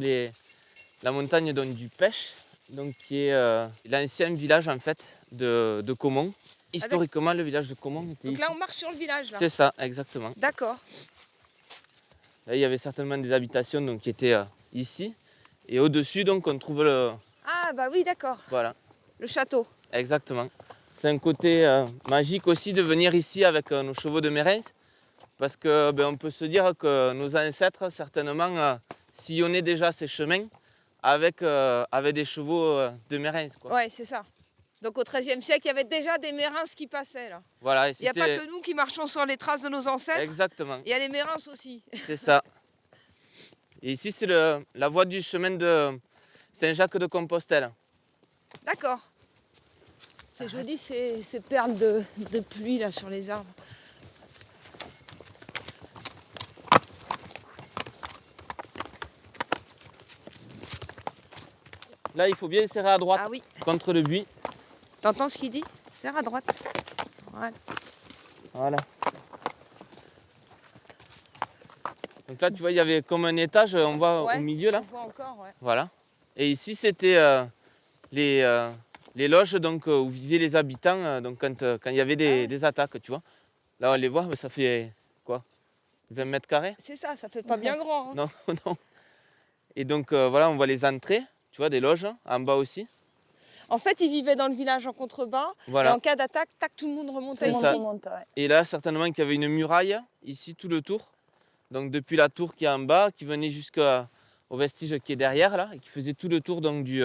la montagne donc, du Pêche, donc, qui est l'ancien village en fait de Caumont. Historiquement le village de Caumont était donc ici. là on marche sur le village là. C'est ça, exactement. D'accord. Là il y avait certainement des habitations donc, qui étaient ici. Et au-dessus donc on trouve le... Ah bah oui d'accord. Voilà. Le château. Exactement. C'est un côté magique aussi de venir ici avec nos chevaux de Mérins. Parce que on peut se dire que nos ancêtres certainement sillonnaient déjà ces chemins avec des chevaux de Mérins. Ouais, c'est ça. Donc au XIIIe siècle, il y avait déjà des Mérins qui passaient là. Voilà, il n'y a pas que nous qui marchons sur les traces de nos ancêtres. Exactement. Il y a les Mérins aussi. C'est ça. Et ici, c'est la voie du chemin de Saint-Jacques-de-Compostelle. D'accord. C'est joli ces perles de pluie là sur les arbres. Là, il faut bien serrer à droite, contre le buis. T'entends ce qu'il dit? Serre à droite. Voilà. Voilà. Donc là, tu vois, il y avait comme un étage, on voit au milieu là. On voit encore, ouais. Voilà. Et ici, c'était les loges donc, où vivaient les habitants donc, quand il y avait des attaques, tu vois. Là, on les voit, mais ça fait quoi? 20 mètres carrés? C'est ça, ça fait pas bien grand. Hein. Non, non. Et donc, voilà, on voit les entrées, tu vois, des loges, en bas aussi. En fait, ils vivaient dans le village en contrebas. Voilà. Et en cas d'attaque, tac, tout le monde remontait ici. Et là, certainement qu'il y avait une muraille, ici, tout le tour. Donc, depuis la tour qui est en bas, qui venait jusqu'au vestige qui est derrière, là, et qui faisait tout le tour donc, du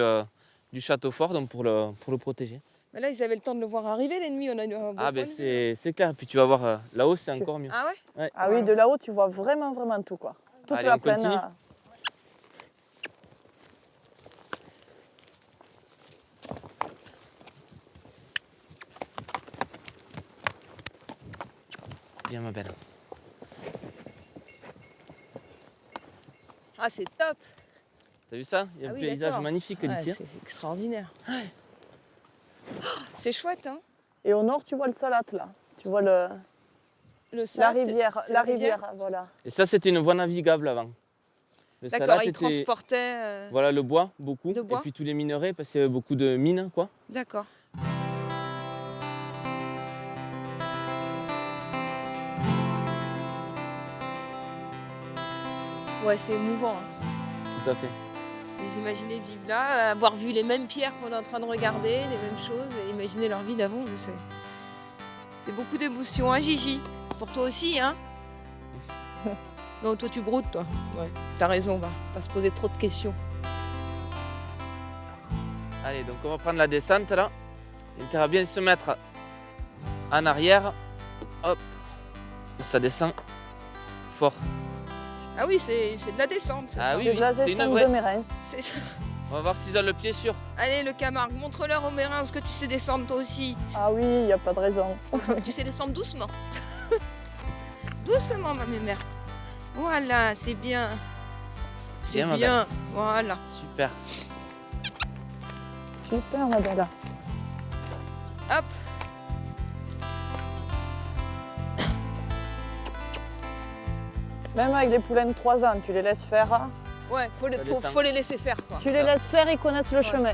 château fort donc, pour le protéger. Mais là, ils avaient le temps de le voir arriver, l'ennemi. On a eu un beau Ah, ben c'est clair. Puis tu vas voir, là-haut, c'est encore mieux. Ah ouais, Ah oui, de là-haut, tu vois vraiment tout, quoi. Toute Allez, la on plaine. continue. Bien, ma belle. Ah, c'est top. T'as vu ça? Il y a un paysage magnifique d'ici. C'est extraordinaire. Ouais. Oh, c'est chouette, hein? Et au nord, tu vois le Salat, là. Tu vois le la Salat, rivière, c'est la rivière, voilà. Et ça, c'était une voie navigable avant. D'accord, ils transportaient... Voilà, le bois, beaucoup. Le bois. Et puis tous les minerais, parce qu'il y avait beaucoup de mines, quoi. D'accord. Ouais, c'est émouvant. Hein. Tout à fait. Les imaginer vivre là, avoir vu les mêmes pierres qu'on est en train de regarder, les mêmes choses, et imaginer leur vie d'avant, c'est beaucoup d'émotions, hein Gigi? Pour toi aussi, hein? Non, toi tu broutes, toi. Ouais, t'as raison, on va pas se poser trop de questions. Allez, donc on va prendre la descente là. Il intérêt bien se mettre en arrière. Hop. Ça descend fort. Ah oui, c'est de la descente, c'est ça. Oui, C'est de la c'est une descente vraie. de Mérins. On va voir s'ils ont le pied sûr. Allez, le Camargue, montre-leur aux Mérins que tu sais descendre toi aussi. Ah oui, il n'y a pas de raison. Tu sais descendre doucement. Doucement, ma mémère. Voilà, c'est bien. C'est Bien, ma bien. Voilà. Super. Super, ma belle. Hop. Même avec les poulains de 3 ans, tu les laisses faire. Hein. Ouais, faut les laisser faire, quoi. Tu les laisses faire, ils connaissent le chemin.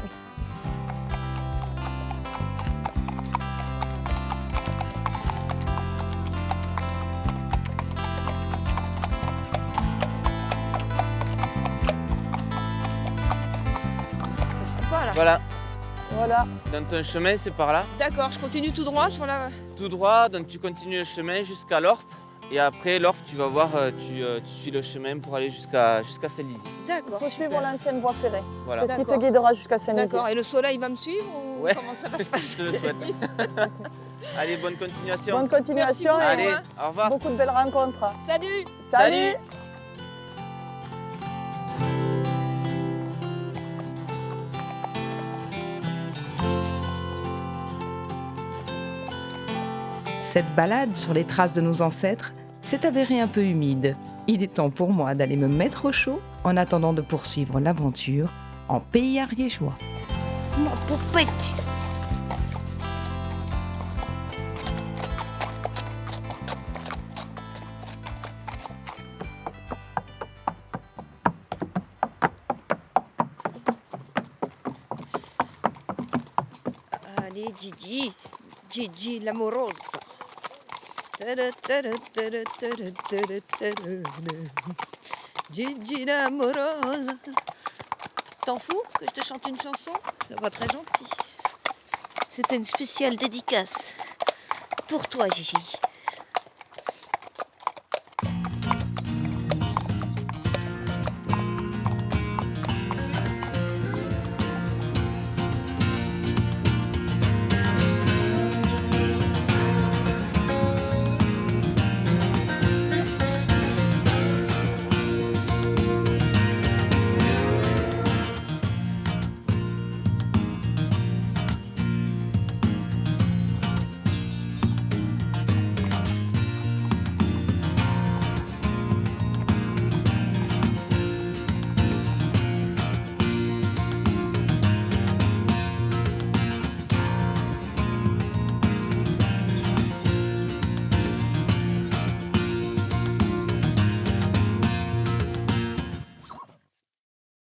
Voilà. Voilà. Dans ton chemin, c'est par là. D'accord, je continue tout droit sur la... Tout droit, donc tu continues le chemin jusqu'à l'Orpe. Et après l'Orpe, tu vas voir, tu suis le chemin pour aller jusqu'à Saint-Lizy. D'accord, Il faut suivre l'ancienne voie ferrée. Voilà. C'est ce qui te guidera jusqu'à Saint-Lizy. D'accord, et le soleil va me suivre ou Ouais. comment ça va se passer? Je te le souhaite. Allez, bonne continuation. Bonne continuation Merci et Allez, au revoir. beaucoup de belles rencontres. Salut! Salut. Cette balade sur les traces de nos ancêtres s'est avérée un peu humide. Il est temps pour moi d'aller me mettre au chaud en attendant de poursuivre l'aventure en pays ariégeois. Ma poupette. Allez, Gigi, Gigi l'amoureuse. Gigi l'amoureuse. T'en fous que je te chante une chanson? Je la vois très gentille. C'était une spéciale dédicace pour toi, Gigi.